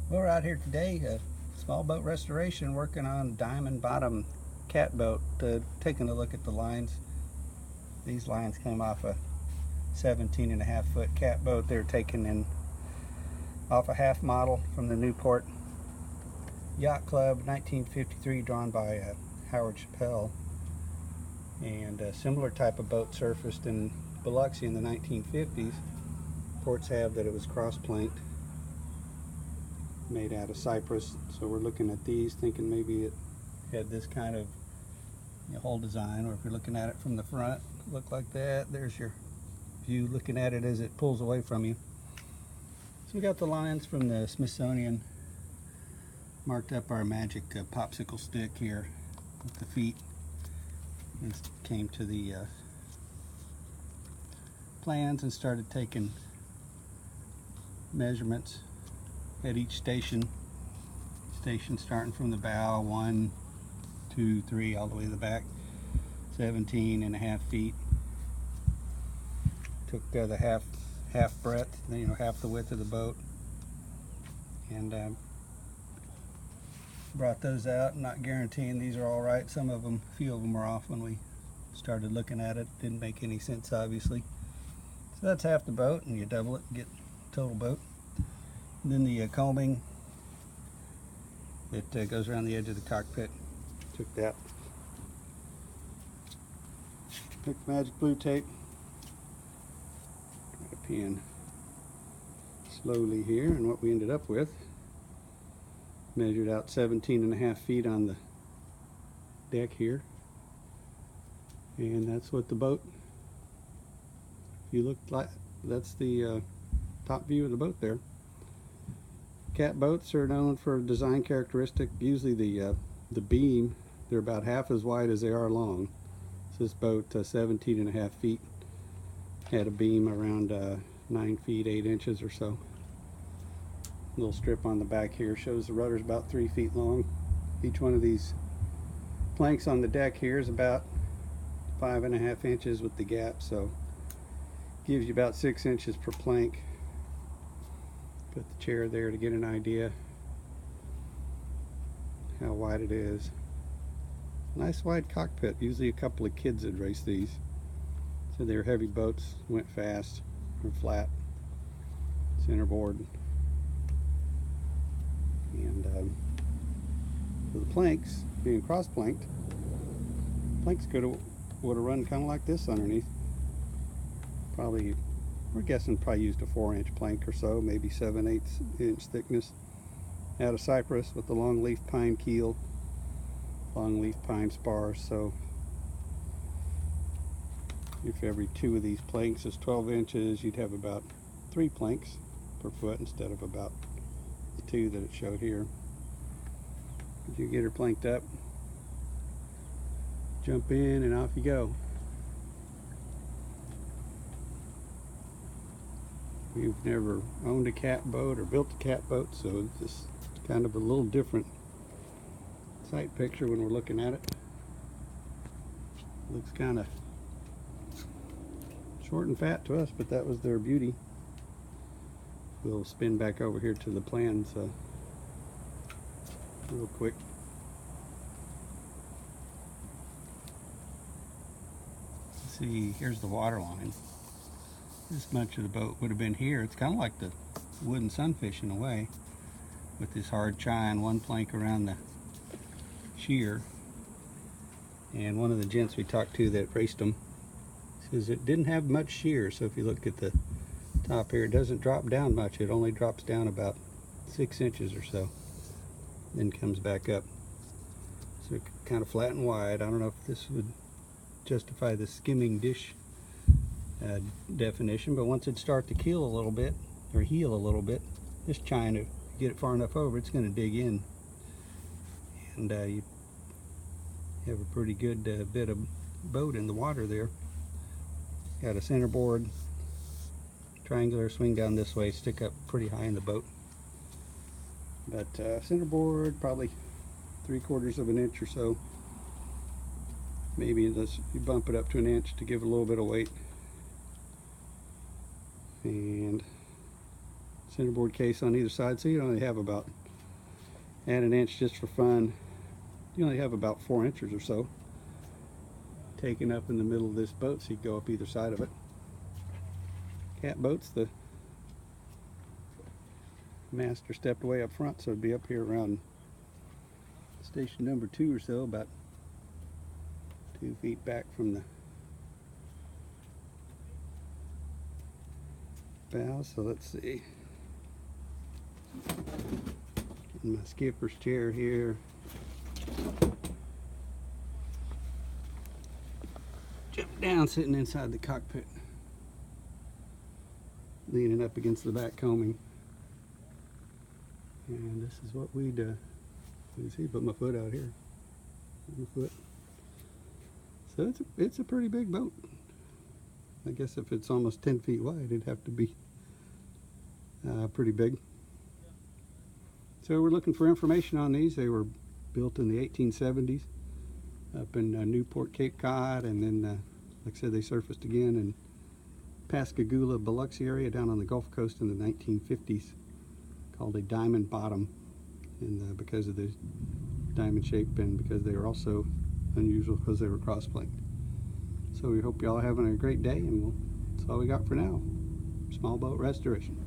We're out here today, small boat restoration, working on diamond bottom catboat, taking a look at the lines. These lines came off a 17.5 foot catboat. They were taken in off a half model from the Newport Yacht Club, 1953, drawn by Howard Chapelle. And a similar type of boat surfaced in Biloxi in the 1950s. Reports have that it was cross-planked, made out of cypress. So we're looking at these thinking maybe it had this kind of whole design, or if you're looking at it from the front, look like that. There's your view looking at it as it pulls away from you. So we got the lines from the Smithsonian, marked up our magic popsicle stick here with the feet. And came to the plans and started taking measurements at each station starting from the bow, 1, 2, 3, all the way to the back, 17.5 feet. Took the half breadth, half the width of the boat, and brought those out. I'm not guaranteeing these are all right. Some of them, a few of them were off when we started looking at it. Didn't make any sense, obviously. So that's half the boat, and you double it and get total boat. And then the combing that goes around the edge of the cockpit. Took that. Took magic blue tape. Try to pin slowly here, and what we ended up with, measured out 17.5 feet on the deck here, and that's what the boat, you look like, that's the top view of the boat there. Catboats are known for a design characteristic. Usually the beam, they're about half as wide as they are long. So this boat, 17.5 feet, had a beam around 9 feet 8 inches or so. Little strip on the back here shows the rudder's about 3 feet long. Each one of these planks on the deck here is about 5.5 inches with the gap, so gives you about 6 inches per plank. Put the chair there to get an idea how wide it is. Nice wide cockpit. Usually a couple of kids would race these. So they're heavy boats, went fast, or flat. Centerboard. And for the planks, being cross-planked, planks would have run kind of like this underneath. Probably, we're guessing probably used a 4-inch plank or so, maybe 7/8 inch thickness, out of cypress with the longleaf pine keel, longleaf pine spars. So if every 2 of these planks is 12 inches, you'd have about 3 planks per foot instead of about the 2 that it showed here. You get her planked up, jump in, and off you go. We've never owned a catboat or built a catboat, so it's just kind of a little different sight picture when we're looking at it. Looks kind of short and fat to us, but that was their beauty. We'll spin back over here to the plans real quick. Let's see, here's the water line. This much of the boat would have been here. It's kind of like the wooden sunfish in a way, with this hard chine, one plank around the shear. And one of the gents we talked to that raced them says it didn't have much shear, so if you look at the top here, it doesn't drop down much. It only drops down about 6 inches or so, then comes back up. So kind of flat and wide. I don't know if this would justify the skimming dish definition, but once it starts to keel a little bit, or heel a little bit, this chine, if you get it far enough over, it's going to dig in, and you have a pretty good bit of boat in the water there. Got a centerboard, triangular, swing down this way, stick up pretty high in the boat. But centerboard, probably 3/4 of an inch or so. Maybe you bump it up to 1 inch to give it a little bit of weight. And Centerboard case on either side, so you only have about, add an inch just for fun, you only have about 4 inches or so taken up in the middle of this boat, so you go up either side of it. Catboats, the master stepped way up front, so it'd be up here around station number 2 or so, about 2 feet back from the bow. So let's see, in my skipper's chair here, jump down, sitting inside the cockpit, leaning up against the back combing, and this is what we'd you see, put my foot out here, my foot. So it's a pretty big boat. I guess if it's almost 10 feet wide, it'd have to be pretty big. So we're looking for information on these. They were built in the 1870s up in Newport, Cape Cod, and then like I said, they surfaced again in Pascagoula, Biloxi area down on the Gulf Coast in the 1950s, called a diamond bottom, and because of the diamond shape, and because they were also unusual because they were cross-planked. So we hope y'all are having a great day, and that's all we got for now. Small boat restoration.